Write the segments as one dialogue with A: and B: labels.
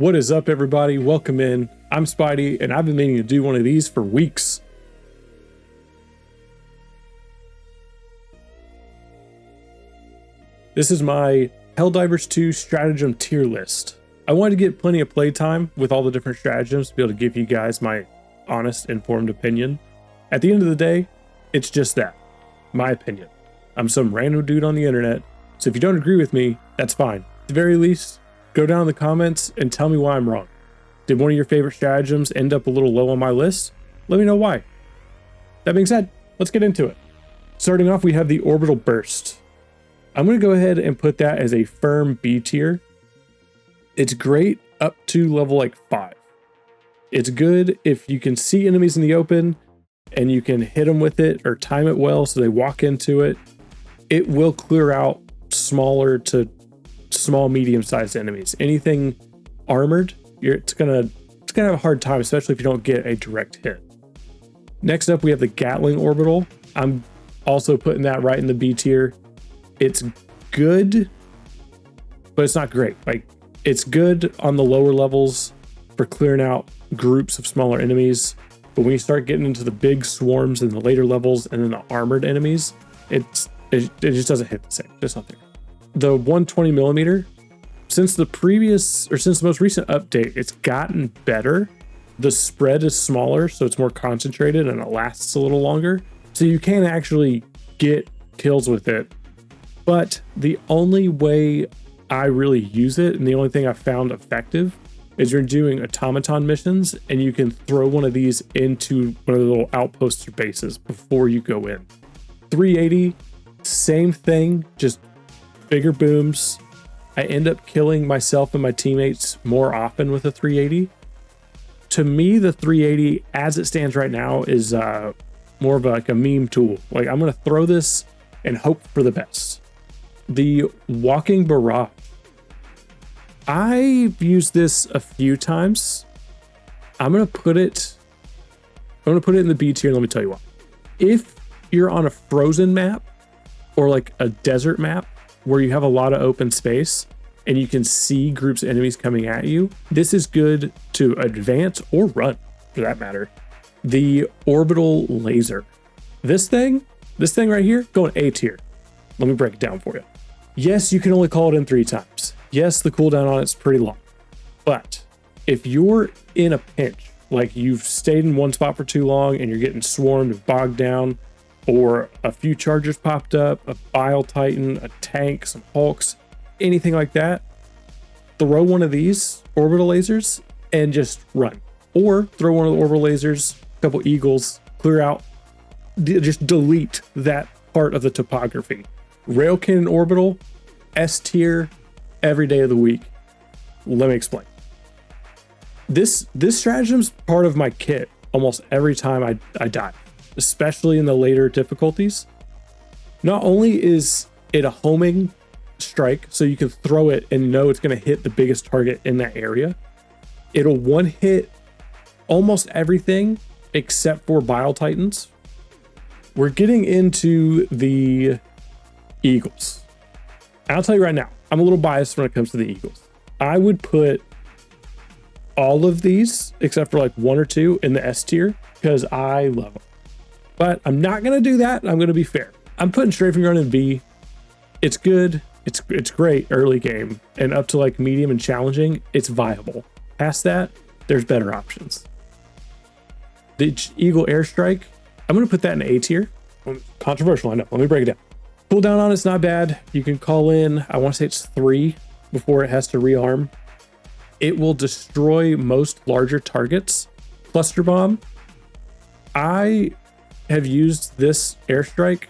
A: What is up, everybody? Welcome in. I'm Spidey, and I've been meaning to do one of these for weeks. This is my Helldivers 2 stratagem tier list. I wanted to get plenty of playtime with all the different stratagems to be able to give you guys my honest, informed opinion. At the end of the day, it's just that, my opinion. I'm some random dude on the internet, so if you don't agree with me, that's fine. At the very least, go down in the comments and tell me why I'm wrong. Did one of your favorite stratagems end up a little low on my list? Let me know why. That being said, let's get into it. Starting off, we have the Orbital Burst. I'm going to go ahead and put that as a firm B tier. It's great up to level like 5. It's good if you can see enemies in the open and you can hit them with it or time it well so they walk into it. It will clear out smaller to small, medium-sized enemies. Anything armored, it's gonna have a hard time, especially if you don't get a direct hit. Next up, we have the Gatling Orbital. I'm also putting that right in the B tier. It's good, but it's not great. Like, it's good on the lower levels for clearing out groups of smaller enemies, but when you start getting into the big swarms in the later levels and then the armored enemies, it just doesn't hit the same. It's not there. The 120 millimeter, since the most recent update, it's gotten better. The spread is smaller, so it's more concentrated and it lasts a little longer. So you can actually get kills with it. But the only way I really use it, and the only thing I found effective, is you're doing automaton missions and you can throw one of these into one of the little outposts or bases before you go in. 380, same thing, just bigger booms. I end up killing myself and my teammates more often with a 380. To me, the 380 as it stands right now is more of like a meme tool. Like, I'm going to throw this and hope for the best. The Walking Barrage. I've used this a few times. I'm going to put it in the B tier, and let me tell you why. If you're on a frozen map or like a desert map where you have a lot of open space and you can see groups of enemies coming at you, this is good to advance or run, for that matter. The Orbital Laser. This thing right here, going A tier. Let me break it down for you. Yes, you can only call it in 3 times. Yes, the cooldown on it's pretty long. But if you're in a pinch, like you've stayed in one spot for too long and you're getting swarmed and bogged down, or a few chargers popped up, a Bile Titan, a tank, some Hulks, anything like that, throw one of these orbital lasers and just run. Or throw one of the orbital lasers, a couple eagles, clear out, just delete that part of the topography. Rail Cannon Orbital, S tier, every day of the week. Let me explain. This stratagem's part of my kit almost every time I die, especially in the later difficulties. Not only is it a homing strike, so you can throw it and know it's going to hit the biggest target in that area, it'll one hit almost everything except for Bile Titans. We're getting into the Eagles. I'll tell you right now, I'm a little biased when it comes to the Eagles. I would put all of these, except for like 1 or 2, in the S tier because I love them. But I'm not going to do that. I'm going to be fair. I'm putting Strafing Run in B. It's good. It's great early game, and up to like medium and challenging, it's viable. Past that, there's better options. The Eagle Airstrike, I'm going to put that in A tier. Controversial, I know. Let me break it down. Cooldown on it's not bad. You can call in, I want to say it's 3 before it has to rearm. It will destroy most larger targets. Cluster Bomb. I have used this airstrike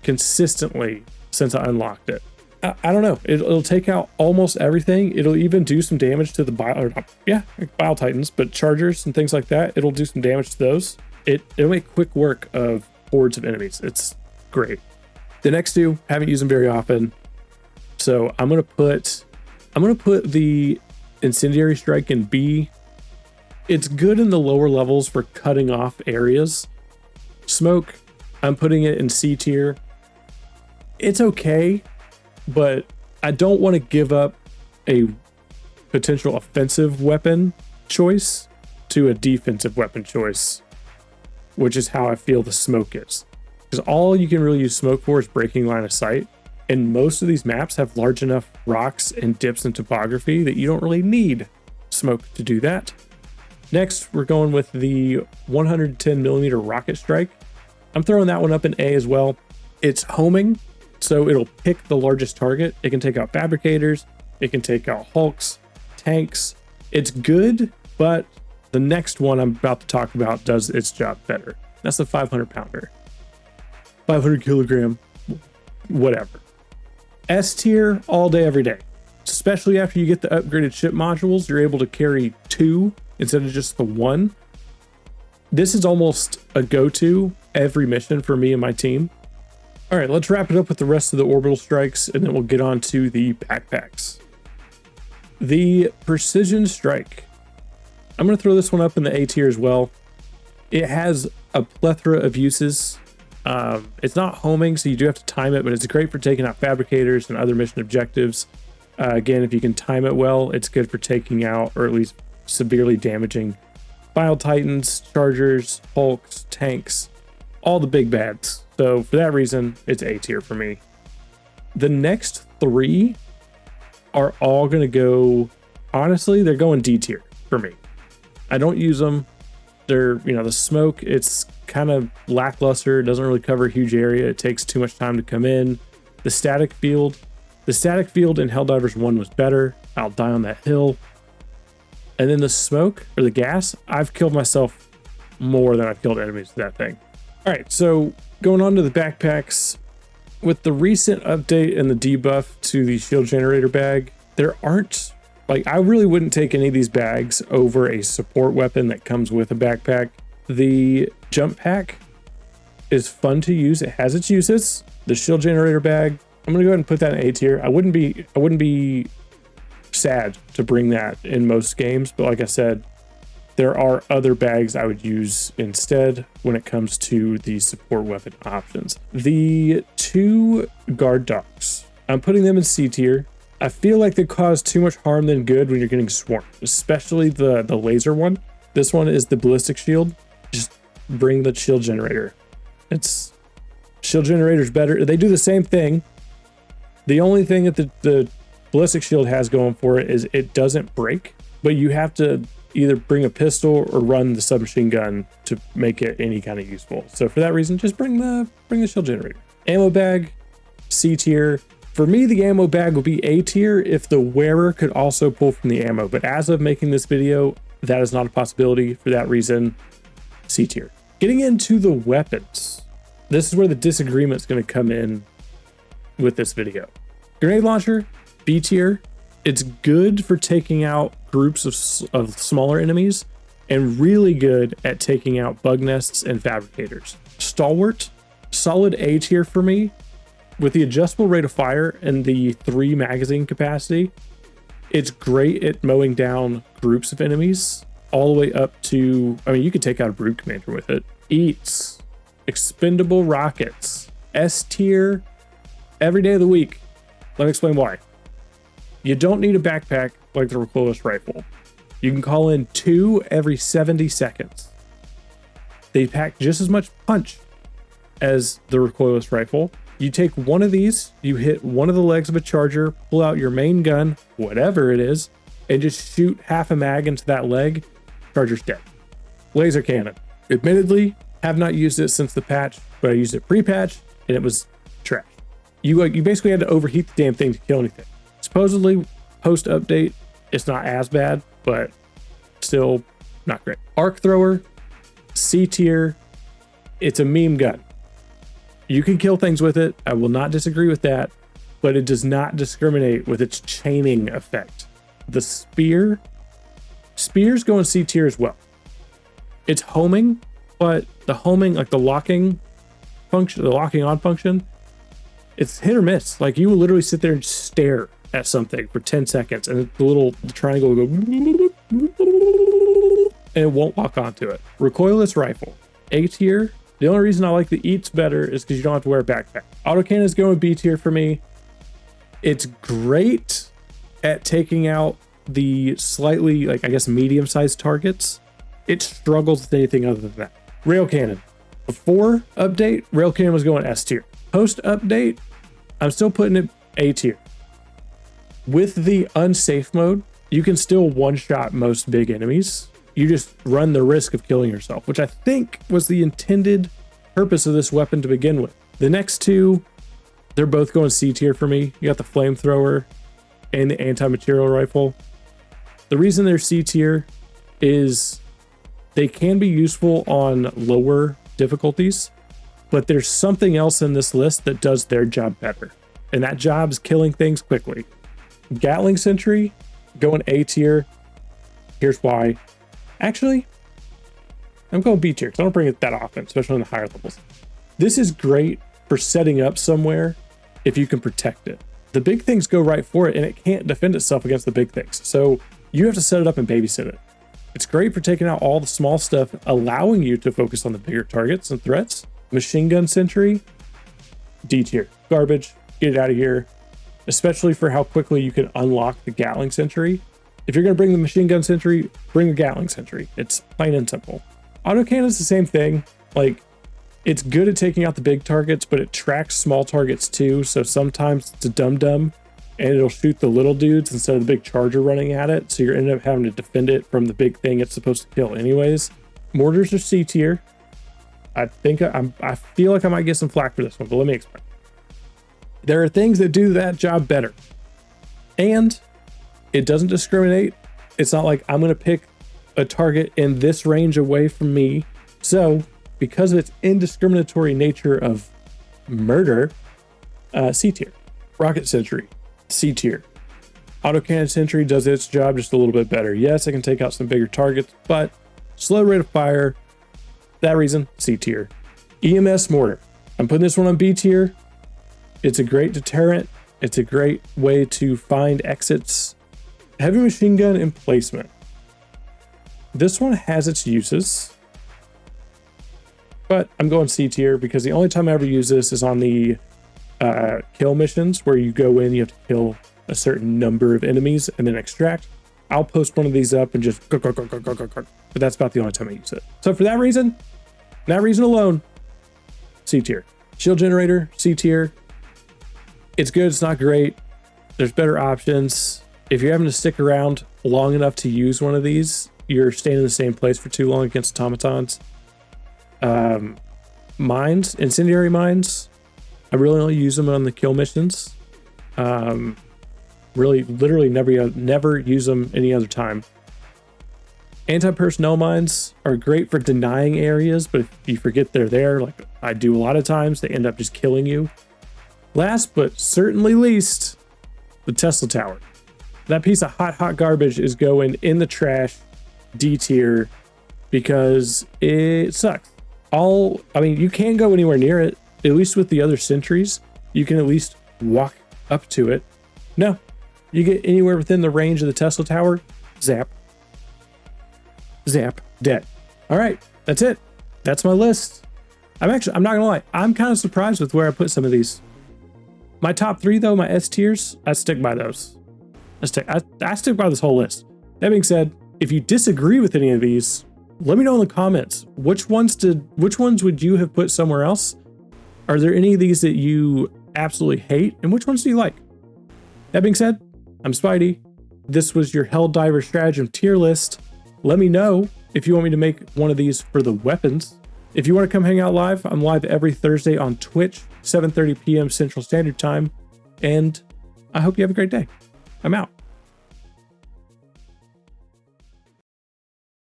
A: consistently since I unlocked it. I don't know. It'll take out almost everything. It'll even do some damage to the Bile Titans, but chargers and things like that. It'll do some damage to those. It'll make quick work of hordes of enemies. It's great. The next 2, haven't used them very often, so I'm gonna put the Incendiary Strike in B. It's good in the lower levels for cutting off areas. Smoke, I'm putting it in C tier. It's okay, but I don't want to give up a potential offensive weapon choice to a defensive weapon choice, which is how I feel the smoke is. Because all you can really use smoke for is breaking line of sight. And most of these maps have large enough rocks and dips in topography that you don't really need smoke to do that. Next, we're going with the 110 millimeter rocket strike. I'm throwing that one up in A as well. It's homing, so it'll pick the largest target. It can take out fabricators. It can take out hulks, tanks. It's good, but the next one I'm about to talk about does its job better. That's the 500 pounder. 500 kilogram, whatever. S tier all day, every day. Especially after you get the upgraded ship modules, you're able to carry 2 instead of just the 1. This is almost a go-to every mission for me and my team. All right, let's wrap it up with the rest of the orbital strikes, and then we'll get on to the backpacks. The precision strike. I'm going to throw this one up in the A tier as well. It has a plethora of uses. It's not homing, so you do have to time it, but it's great for taking out fabricators and other mission objectives. Again, if you can time it well, it's good for taking out, or at least severely damaging, Bile Titans, Chargers, Hulks, tanks, all the big bads. So for that reason, it's A tier for me. The next 3 are all going to go, honestly, they're going D tier for me. I don't use them. They're, the smoke, it's kind of lackluster. It doesn't really cover a huge area. It takes too much time to come in. The static field in Helldivers 1 was better. I'll die on that hill. And then the smoke or the gas, I've killed myself more than I've killed enemies with that thing. All right, so going on to the backpacks. With the recent update and the debuff to the shield generator bag, there aren't, I really wouldn't take any of these bags over a support weapon that comes with a backpack. The jump pack is fun to use. It has its uses. The shield generator bag, I'm gonna go ahead and put that in A tier. I wouldn't be sad to bring that in most games, but like I said, there are other bags I would use instead when it comes to the support weapon options. The 2 guard dogs, I'm putting them in C tier. I feel like they cause too much harm than good when you're getting swarmed, especially the laser one. This one is the ballistic shield. Just bring the shield generator. It's shield generator's better. They do the same thing. The only thing that the ballistic shield has going for it is it doesn't break, but you have to either bring a pistol or run the submachine gun to make it any kind of useful. So for that reason, just bring the shield generator. Ammo bag, C tier. For me, the ammo bag will be A tier if the wearer could also pull from the ammo, but as of making this video, that is not a possibility. For that reason, C tier. Getting into the weapons, this is where the disagreement is going to come in with this video. Grenade launcher, B tier. It's good for taking out groups of smaller enemies and really good at taking out bug nests and fabricators. Stalwart, solid A tier for me. With the adjustable rate of fire and the 3 magazine capacity, it's great at mowing down groups of enemies all the way up to, you could take out a brood commander with it. Eats, expendable rockets, S tier, every day of the week. Let me explain why. You don't need a backpack like the recoilless rifle. You can call in 2 every 70 seconds. They pack just as much punch as the recoilless rifle. You take one of these, you hit one of the legs of a charger, pull out your main gun, whatever it is, and just shoot half a mag into that leg, charger's dead. Laser cannon. Admittedly, have not used it since the patch, but I used it pre-patch and it was trash. You basically had to overheat the damn thing to kill anything. Supposedly, post-update, it's not as bad, but still not great. Arc thrower, C tier. It's a meme gun. You can kill things with it. I will not disagree with that, but it does not discriminate with its chaining effect. The spears go in C tier as well. It's homing, but the homing, like the locking function, the locking on function, it's hit or miss. You will literally sit there and stare at something for 10 seconds and the triangle will go and it won't lock onto it. Recoilless rifle, A tier. The only reason I like the eats better is because you don't have to wear a backpack. Autocannons going B tier for me. It's great at taking out the slightly, like, I guess, medium-sized targets, it struggles with anything other than that. Rail cannon. Before update, rail cannon was going S tier. Post update, I'm still putting it A tier. With the unsafe mode, you can still one-shot most big enemies. You just run the risk of killing yourself, which I think was the intended purpose of this weapon to begin with. The next two, they're both going C tier for me. You got the flamethrower and the anti-material rifle. The reason they're C tier is they can be useful on lower difficulties, but there's something else in this list that does their job better, and that job's killing things quickly. Gatling Sentry, going A tier. Here's why. Actually, I'm going B tier because I don't bring it that often, especially on the higher levels. This is great for setting up somewhere if you can protect it. The big things go right for it, and it can't defend itself against the big things. So you have to set it up and babysit it. It's great for taking out all the small stuff, allowing you to focus on the bigger targets and threats. Machine Gun Sentry, D tier. Garbage, get it out of here. Especially for how quickly you can unlock the Gatling Sentry. If you're going to bring the Machine Gun Sentry, bring the Gatling Sentry. It's plain and simple. Autocannon's the same thing. Like, it's good at taking out the big targets, but it tracks small targets too. So sometimes it's a dum-dum and it'll shoot the little dudes instead of the big charger running at it. So you're ending up having to defend it from the big thing it's supposed to kill anyways. Mortars are C tier. I think I feel like I might get some flack for this one, but let me explain. There are things that do that job better. And it doesn't discriminate. It's not like I'm going to pick a target in this range away from me. So because of its indiscriminatory nature of murder, C tier. Rocket Sentry, C tier. Autocannon Sentry does its job just a little bit better. Yes, I can take out some bigger targets, but slow rate of fire, that reason, C tier. EMS Mortar. I'm putting this one on B tier. It's a great deterrent. It's a great way to find exits. Heavy machine gun emplacement. This one has its uses, but I'm going C tier because the only time I ever use this is on the kill missions where you go in, you have to kill a certain number of enemies and then extract. I'll post one of these up and just go, but that's about the only time I use it. So for that reason alone, C tier. Shield generator, C tier. It's good, it's not great. There's better options. If you're having to stick around long enough to use one of these, you're staying in the same place for too long against automatons. Mines, incendiary mines, I really only use them on the kill missions. Really, literally never use them any other time. Anti-personnel mines are great for denying areas, but if you forget they're there, like I do a lot of times, they end up just killing you. Last but certainly least, the Tesla Tower. That piece of hot garbage is going in the trash, D tier, because it sucks. You can't go anywhere near it. At least with the other sentries, you can at least walk up to it. No, you get anywhere within the range of the Tesla Tower, zap, dead. All right, that's it. That's my list. I'm not gonna lie, I'm kind of surprised with where I put some of these. My top 3 though, my S tiers, I stick by those. I stick by this whole list. That being said, if you disagree with any of these, let me know in the comments. Which ones would you have put somewhere else? Are there any of these that you absolutely hate? And which ones do you like? That being said, I'm Spidey. This was your Helldiver Stratagem tier list. Let me know if you want me to make one of these for the weapons. If you want to come hang out live, I'm live every Thursday on Twitch, 7:30 p.m. Central Standard Time. And I hope you have a great day. I'm out.